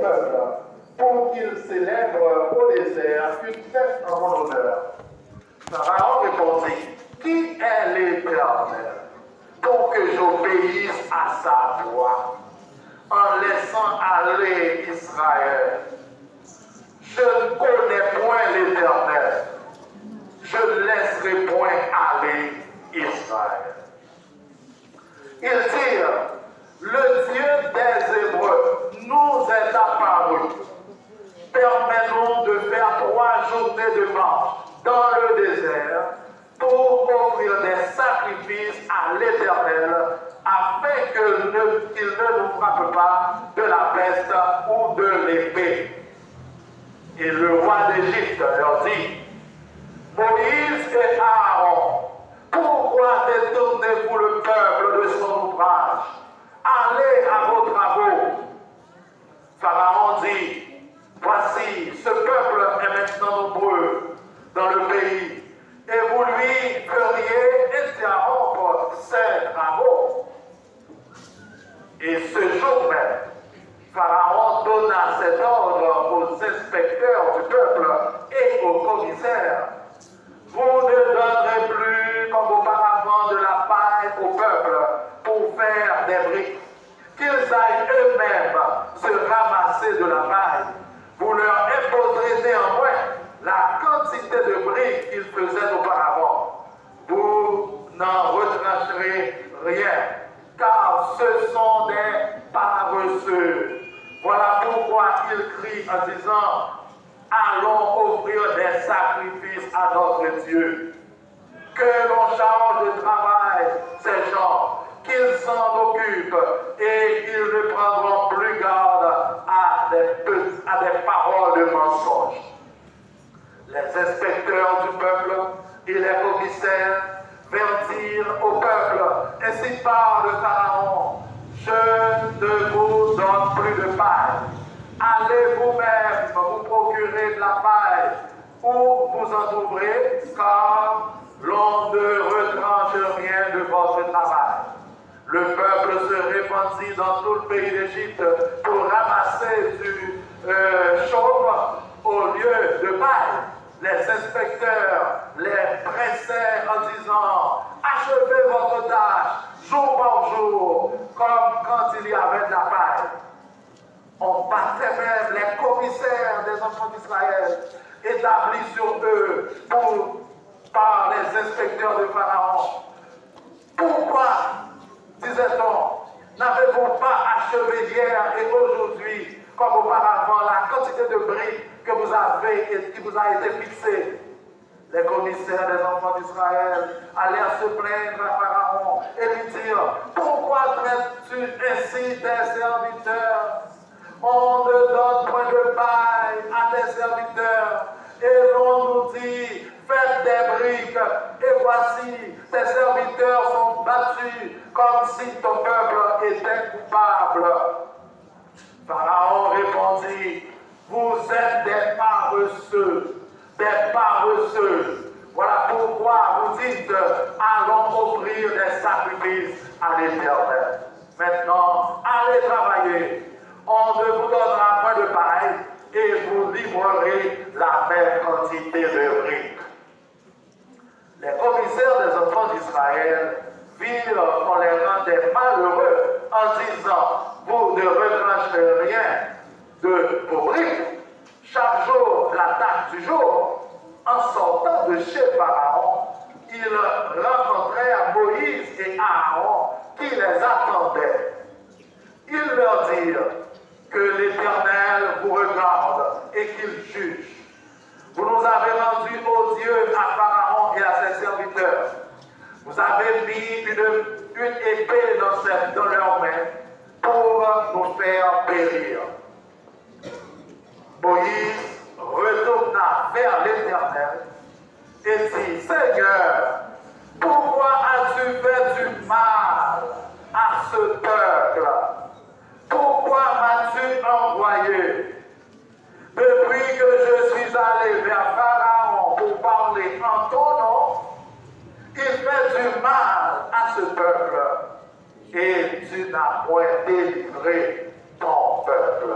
peuple pour qu'il célèbre au désert une fête en mon honneur. Pharaon répondit, qui est l'Éternel pour que j'obéisse à sa voix en laissant aller Israël? Je ne connais point l'Éternel. Je ne laisserai point aller Israël. Ils dirent, le Dieu des Hébreux nous est apparu. Permets-nous de faire 3 journées de marche dans le désert pour offrir des sacrifices à l'Éternel afin qu'il ne nous frappe pas de la peste ou de l'épée. Et le roi d'Égypte leur dit, Moïse et Aaron, pourquoi détournez-vous le peuple de son ouvrage? Allez à vos travaux. Pharaon dit, voici, ce peuple est maintenant nombreux dans le pays, et vous lui feriez interrompre ses travaux. Et ce jour même, Pharaon donna cet ordre aux inspecteurs du peuple et aux commissaires. Vous ne donnerez plus comme auparavant de la paille au peuple pour faire des briques. Qu'ils aillent eux-mêmes se ramasser de la paille. Vous leur imposerez néanmoins la quantité de briques qu'ils faisaient auparavant. Vous n'en retrancherez rien, car ce sont des paresseux. Voilà pourquoi ils crient en disant, allons offrir des sacrifices à notre Dieu. Que l'on charge de travail ces gens, qu'ils s'en occupent et qu'ils ne prendront plus garde à des paroles de mensonge. Les inspecteurs du peuple et les commissaires dirent au peuple, ainsi parle Pharaon, je ne vous donne plus de paille. Allez vous-même vous procurer de la paille ou vous en trouverez, car l'on ne retranche rien de votre travail. Le peuple se répandit dans tout le pays d'Égypte pour ramasser du chaume au lieu de paille. Les inspecteurs les pressaient en disant, achevez votre tâche jour par jour, comme quand il y avait de la paille. On battait même les commissaires des enfants d'Israël, établis sur eux par les inspecteurs de Pharaon. Pourquoi, disait-on, n'avez-vous pas achevé hier et aujourd'hui, comme auparavant, la quantité de briques que vous avez et qui vous a été fixée? Les commissaires des enfants d'Israël allèrent se plaindre à Pharaon et lui dire, pourquoi traites-tu ainsi tes serviteurs? On ne donne point de paille à tes serviteurs et l'on nous dit, faites des briques et voici, tes serviteurs sont battus comme si ton peuple était coupable. Pharaon répondit, vous êtes des paresseux, des paresseux. Voilà pourquoi vous dites, allons offrir des sacrifices à l'Éternel. Maintenant, allez travailler. On ne vous donnera point de paille et vous livrerez la même quantité de briques. Les commissaires des enfants d'Israël virent qu'on les rendait malheureux en disant, vous ne retrancherez rien de vos briques. Chaque jour, la tâche du jour, en sortant de chez Pharaon, ils rencontraient à Moïse et Aaron qui les attendaient. Ils leur dirent que l'Éternel vous regarde et qu'il juge. Vous nous avez rendus odieux à Pharaon et à ses serviteurs. Vous avez mis une épée dans leurs mains pour nous faire périr. Moïse retourna vers l'Éternel et dit, Seigneur, pourquoi as-tu fait du mal à ce peuple? Pourquoi m'as-tu envoyé? Depuis que je suis allé vers Pharaon pour parler en ton nom, il fait du mal à ce peuple et tu n'as point délivré ton peuple.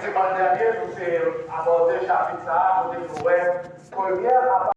dimanche dernier, nous avons abordé le chapitre ça, côté Noël. Première